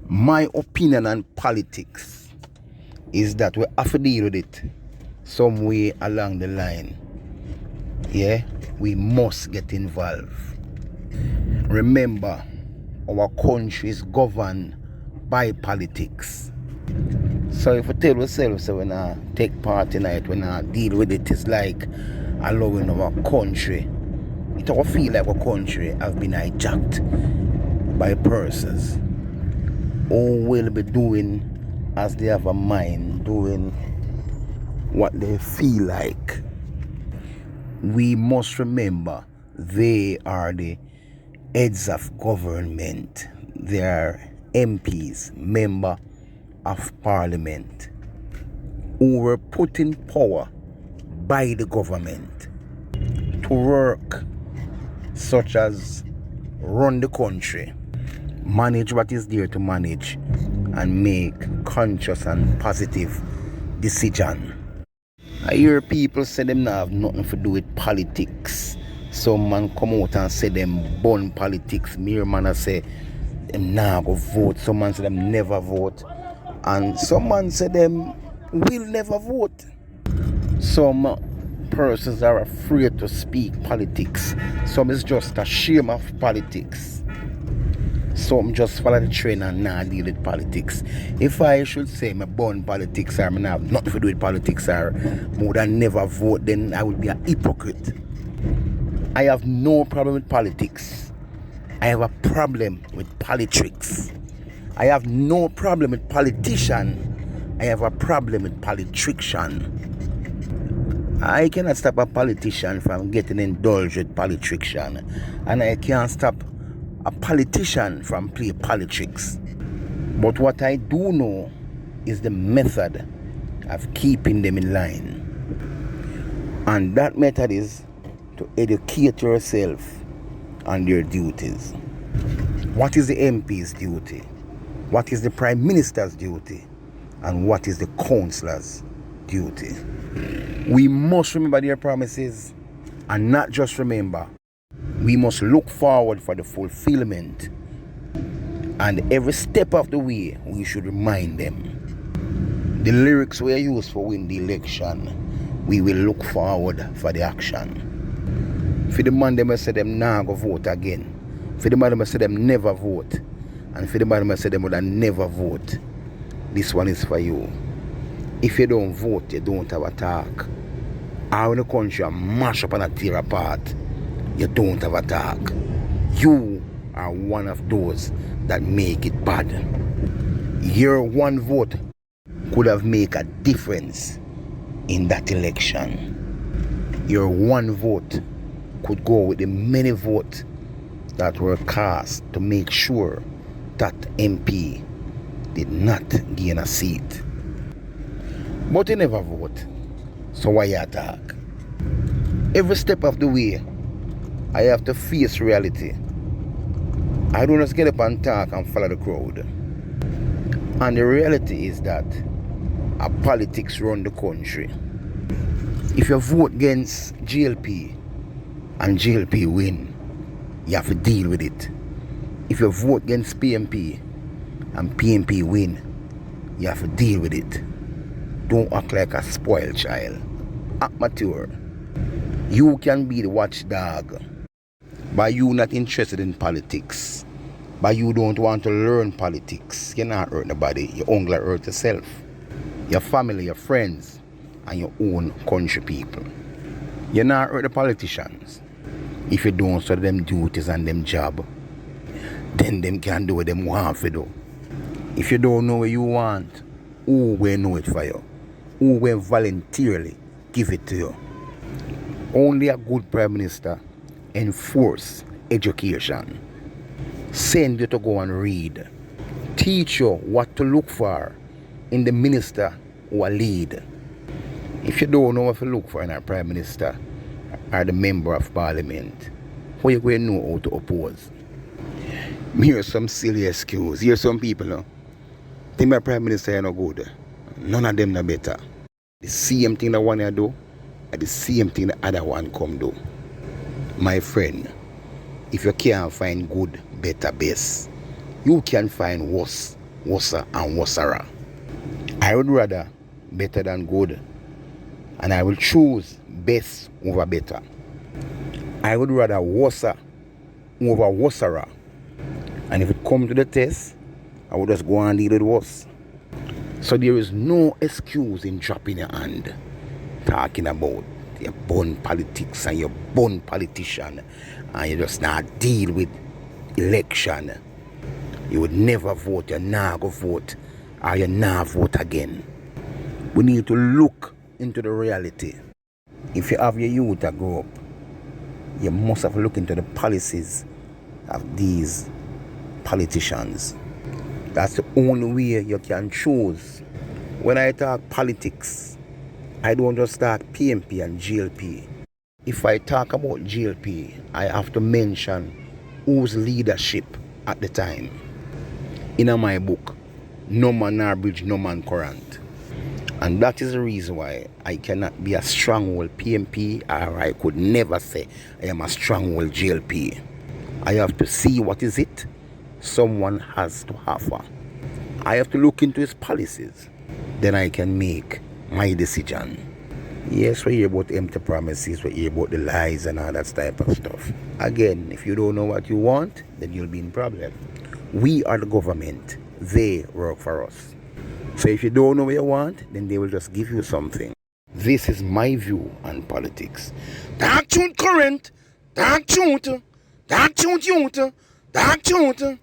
My opinion on politics is that we have to deal with it some way along the line. Yeah, we must get involved. Remember, our country is governed by politics. So if we tell ourselves so we not take part in it, we not deal with it, it's like allowing our country. It all feel like our country have been hijacked by persons who will be doing as they have a mind, doing what they feel like. We must remember they are the heads of government. They are MPs, member of parliament, who were put in power by the government to work such as run the country, manage what is there to manage, and make conscious and positive decision. I hear people say them not have nothing to do with politics. Some man come out and say them burn politics. Me hear man say them nah go vote. Some man say them never vote. And some man say them will never vote. Some persons are afraid to speak politics. Some is just ashamed of politics. Some just follow the trend and not deal with politics. If I should say me born politics or I have nothing to do with politics or more than never vote, then I would be a hypocrite. I have no problem with politics. I have a problem with politics. I have no problem with politician. I have a problem with politician. I cannot stop a politician from getting indulged with politician, and I can't stop a politician from play politics. But what I do know is the method of keeping them in line. And that method is to educate yourself on their duties. What is the MP's duty? What is the Prime Minister's duty? And what is the Councillor's duty? We must remember their promises, and not just remember. We must look forward for the fulfillment, and every step of the way we should remind them. The lyrics we use for win the election, we will look forward for the action. For the man them say them nah go vote again. For the man them say them never vote. And for the man them say them would never vote. This one is for you. If you don't vote, you don't have a talk. How in the country are mash up and tear apart, you don't have a talk. You are one of those that make it bad. Your one vote could have made a difference in that election. Your one vote could go with the many votes that were cast to make sure that MP did not gain a seat. But you never vote, so why you attack? Every step of the way, I have to face reality. I don't just get up and talk and follow the crowd. And the reality is that our politics run the country. If you vote against GLP and GLP win, you have to deal with it. If you vote against PMP and PMP win, you have to deal with it. Don't act like a spoiled child. Act mature. You can be the watchdog. By you not interested in politics, by you don't want to learn politics, you're not hurt nobody. You only hurt yourself, your family, your friends, and your own country people. You're not hurt the politicians. If you don't study them duties and them job, then them can do what them want to do. If you don't know what you want, who will know it for you? Who will voluntarily give it to you? Only a good Prime Minister enforce education. Send you to go and read. Teach you what to look for in the minister who will lead. If you don't know what to look for in a Prime Minister or the member of Parliament, how you going to know how to oppose? Here's some silly excuse. Here's some people think my Prime Minister is no good. None of them no better. The same thing that one you do, and the same thing the other one come do. My friend, if you can't find good, better, best, you can find worse, worser and worser. I would rather better than good, and I will choose best over better. I would rather worser over worser, and if it comes to the test, I would just go and deal with worse. So there is no excuse in dropping your hand, talking about your born politics and your born politician, and you just not deal with election. You would never vote, you nah go vote, or you nah vote again. We need to look into the reality. If you have your youth to grow up, you must have looked into the policies of these politicians. That's the only way you can choose. When I talk politics, I don't just talk PMP and GLP. If I talk about GLP, I have to mention whose leadership at the time. In my book, No Man Nor Bridge, No Man Current. And that is the reason why I cannot be a stronghold PMP, or I could never say I am a stronghold GLP. I have to see what is it someone has to offer. I have to look into his policies. Then I can make my decision. Yes, we hear about empty promises, we hear about the lies and all that type of stuff. Again, if you don't know what you want, then you'll be in problem. We are the government. They work for us. So if you don't know what you want, then they will just give you something. This is my view on politics. Dark truth current, dark truth, dark truth youth, dark truth.